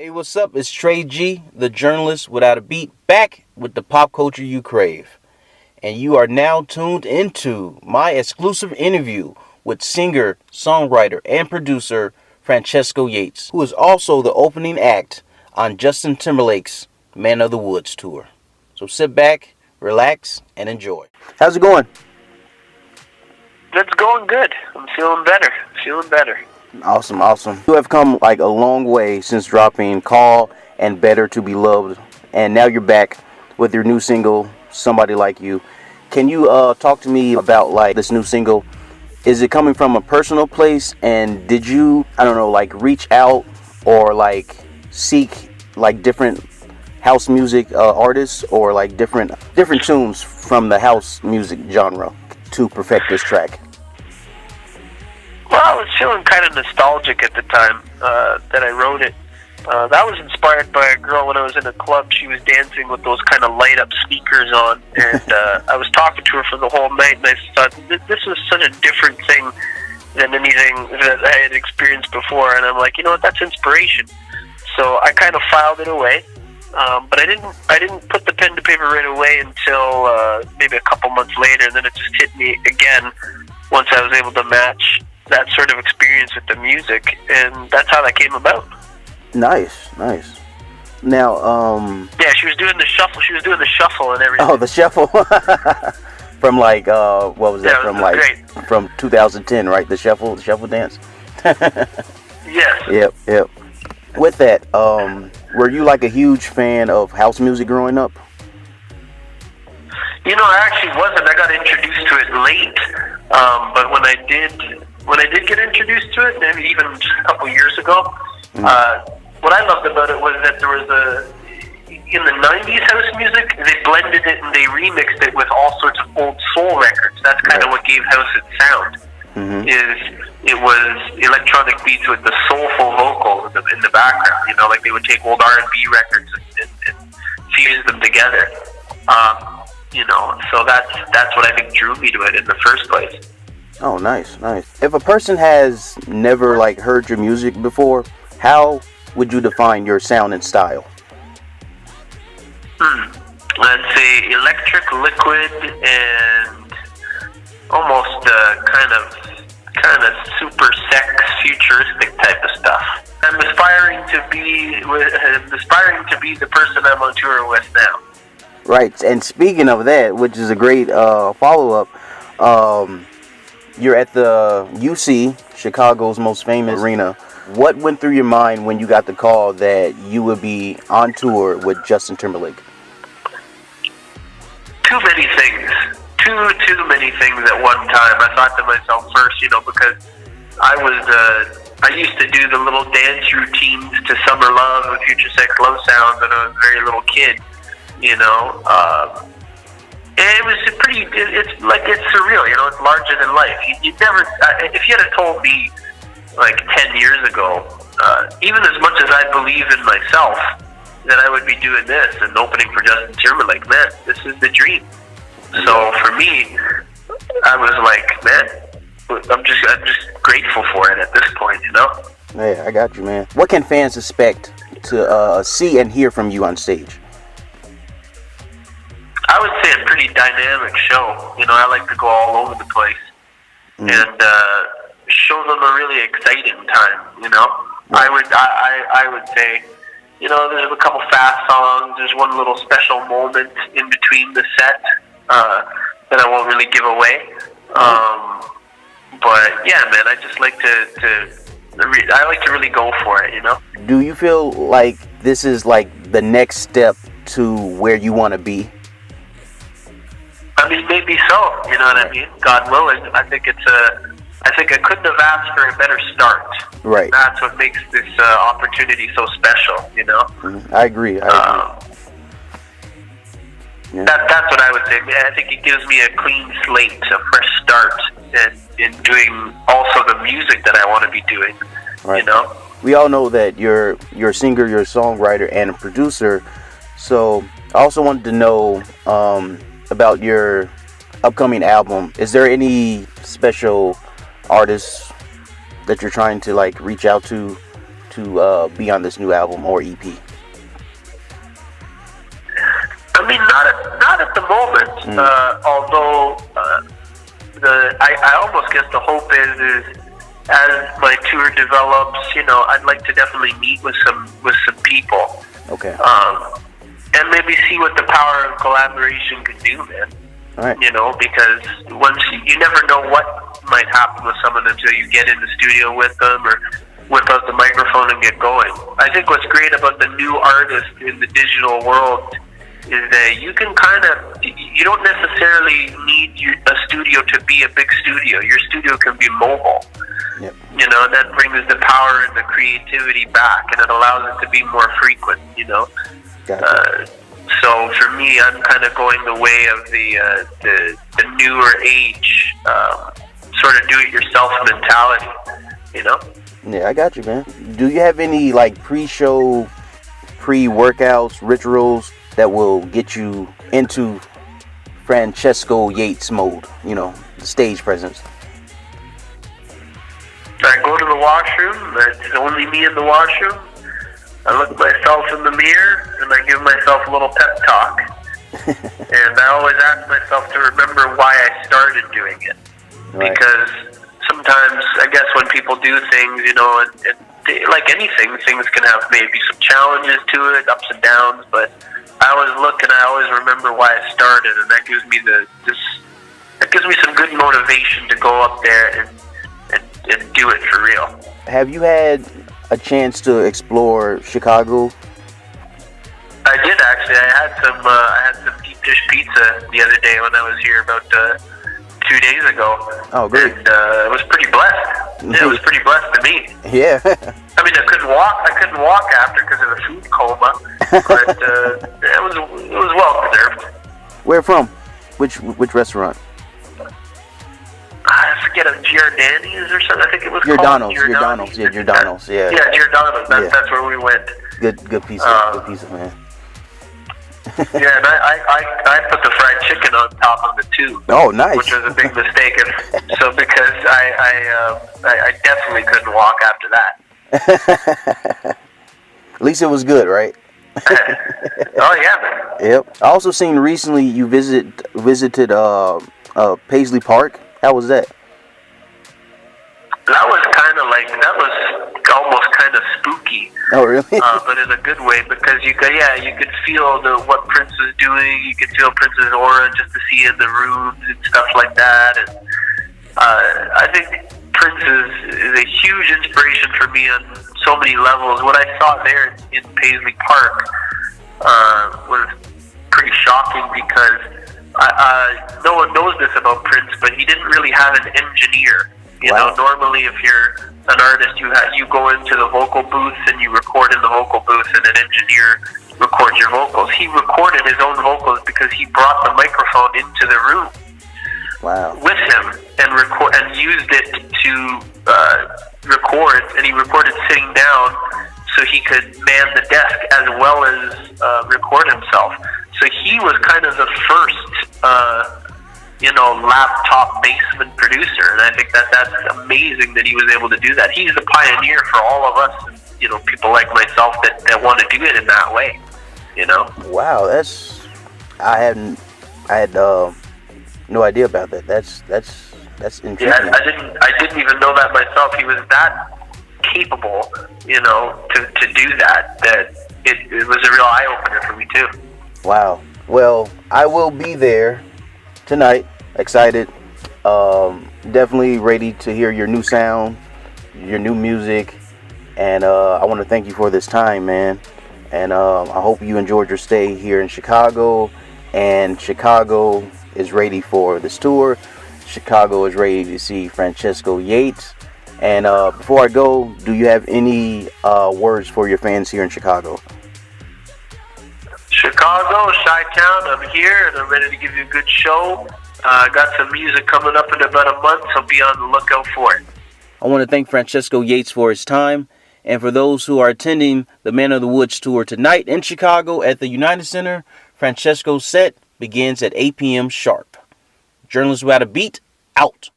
Hey, what's up? It's Trey G, the journalist without a beat, back with the pop culture you crave. And you are now tuned into my exclusive interview with singer, songwriter, and producer Francesco Yates, who is also the opening act on Justin Timberlake's Man of the Woods tour. So sit back, relax, and enjoy. How's it going? It's going good. I'm feeling better. Awesome. You have come like a long way since dropping Call and Better to Be Loved, and now you're back with your new single, Somebody Like You. Can you talk to me about like this new single? Is it coming from a personal place, and did you, reach out or like seek like different house music artists or like different tunes from the house music genre to perfect this track? Well, I was feeling kind of nostalgic at the time that I wrote it. That was inspired by a girl when I was in a club. She was dancing with those kind of light-up speakers on, and I was talking to her for the whole night, and I thought, this was such a different thing than anything that I had experienced before, and I'm like, you know what, that's inspiration. So I kind of filed it away, but I didn't put the pen to paper right away until maybe a couple months later, and then it just hit me again once I was able to match that sort of experience with the music, and that's how that came about. Nice. Now, yeah, she was doing the shuffle and everything. Oh, the shuffle. From like, what was that? Great. From 2010, right? The shuffle dance. Yes. Yep. With that, were you like a huge fan of house music growing up? You know, I actually wasn't. I got introduced to it late, but when I did get introduced to it, maybe even just a couple years ago, what I loved about it was that there was in the 90s house music, they blended it and they remixed it with all sorts of old soul records. That's kind of what gave house its sound. It was electronic beats with the soulful vocals in the background. You know, like they would take old R&B records and fuse them together. So that's what I think drew me to it in the first place. Oh, nice. If a person has never like heard your music before, how would you define your sound and style? I'd say electric, liquid, and almost kind of super sex, futuristic type of stuff. I'm aspiring to be the person I'm on tour with now. Right, and speaking of that, which is a great follow-up, you're at the UC, Chicago's most famous arena. What went through your mind when you got the call that you would be on tour with Justin Timberlake? Too many things at one time. I thought to myself first, because I used to do the little dance routines to Summer Love and Future Sex Love Sounds when I was a very little kid, and it was it's surreal, it's larger than life. You never, if you had told me like 10 years ago, even as much as I believe in myself, that I would be doing this and opening for Justin Timberlake, man, this is the dream. So for me, I was like, man, I'm just grateful for it at this point, Yeah, I got you, man. What can fans expect to see and hear from you on stage? I would say a pretty dynamic show. I like to go all over the place and show them a really exciting time. I would say, there's a couple fast songs. There's one little special moment in between the set that I won't really give away. But yeah, man, I just like I like to really go for it. Do you feel like this is like the next step to where you want to be? I mean, maybe so. You know what I mean? God willing. I think I couldn't have asked for a better start. Right. That's what makes this opportunity so special. I agree. Yeah. That's what I would say. I think it gives me a clean slate, a fresh start, and in doing also the music that I want to be doing. Right. We all know that you're a singer, you're a songwriter, and a producer. So I also wanted to know about your upcoming album. Is there any special artists that you're trying to like reach out to to be on this new album or EP? I mean, not at the moment. Although I almost guess the hope is as my tour develops, I'd like to definitely meet with some people. Okay. And maybe see what the power of collaboration can do, man. All right. Because once you never know what might happen with someone until you get in the studio with them or whip out the microphone and get going. I think what's great about the new artist in the digital world is that you don't necessarily need a studio to be a big studio. Your studio can be mobile. Yep. And that brings the power and the creativity back, and it allows it to be more frequent, Gotcha. So for me, I'm kind of going the way of the newer age, sort of do-it-yourself mentality, Yeah, I got you, man. Do you have any pre-show, pre-workouts, rituals that will get you into Francesco Yates mode? The stage presence. I go to the washroom. It's only me in the washroom. I look myself in the mirror and I give myself a little pep talk. And I always ask myself to remember why I started doing it. Right. Because sometimes, I guess, when people do things, like anything, things can have maybe some challenges to it, ups and downs. But I always look and I always remember why I started, and that gives me some good motivation to go up there and do it for real. Have you had a chance to explore Chicago? I did actually. I had some deep dish pizza the other day when I was here about 2 days ago. Oh, great! And it was pretty blessed. Yeah, it was pretty blessed to me. Yeah. I mean, I couldn't walk after because of the food coma, but it was well deserved. Where from? Which restaurant? I forget, Giordani's or something. I think it was Giordano's. called Giordano's. Yeah, Giordano's. Yeah. Yeah, Giordano's. That's where we went. Good pizza, man. Yeah, and I put the fried chicken on top of it too. Oh, nice. Which was a big mistake. Because I definitely couldn't walk after that. At least it was good, right? Oh yeah, man. Yep. I also seen recently you visited Paisley Park. How was that? That was almost kind of spooky. Oh, really? But in a good way, because you could feel what Prince was doing. You could feel Prince's aura just to see in the rooms and stuff like that. And I think Prince is a huge inspiration for me on so many levels. What I saw there in Paisley Park was pretty shocking because no one knows this about Prince, but he didn't really have an engineer. Wow. Normally if you're an artist, you go into the vocal booth and you record in the vocal booth, and an engineer records your vocals. He recorded his own vocals because he brought the microphone into the room. Wow. With him and used it to record, and he recorded sitting down so he could man the desk as well as record himself. So he was kind of the first laptop basement producer, and I think that's amazing that he was able to do that. He's the pioneer for all of us, people like myself that want to do it in that way. Wow, I had no idea about that. That's intriguing. Yeah, I didn't even know that myself. He was that capable, to do that. That it was a real eye opener for me too. Wow. Well, I will be there tonight. Excited. Definitely ready to hear your new sound, your new music, and I want to thank you for this time, man. And I hope you enjoyed your stay here in Chicago. And Chicago is ready for this tour. Chicago is ready to see Francesco Yates. And before I go, do you have any words for your fans here in Chicago? Chicago, Chi-Town, I'm here and I'm ready to give you a good show. I got some music coming up in about a month, so be on the lookout for it. I want to thank Francesco Yates for his time. And for those who are attending the Man of the Woods tour tonight in Chicago at the United Center, Francesco's set begins at 8 p.m. sharp. JournalistWAB Beat, out.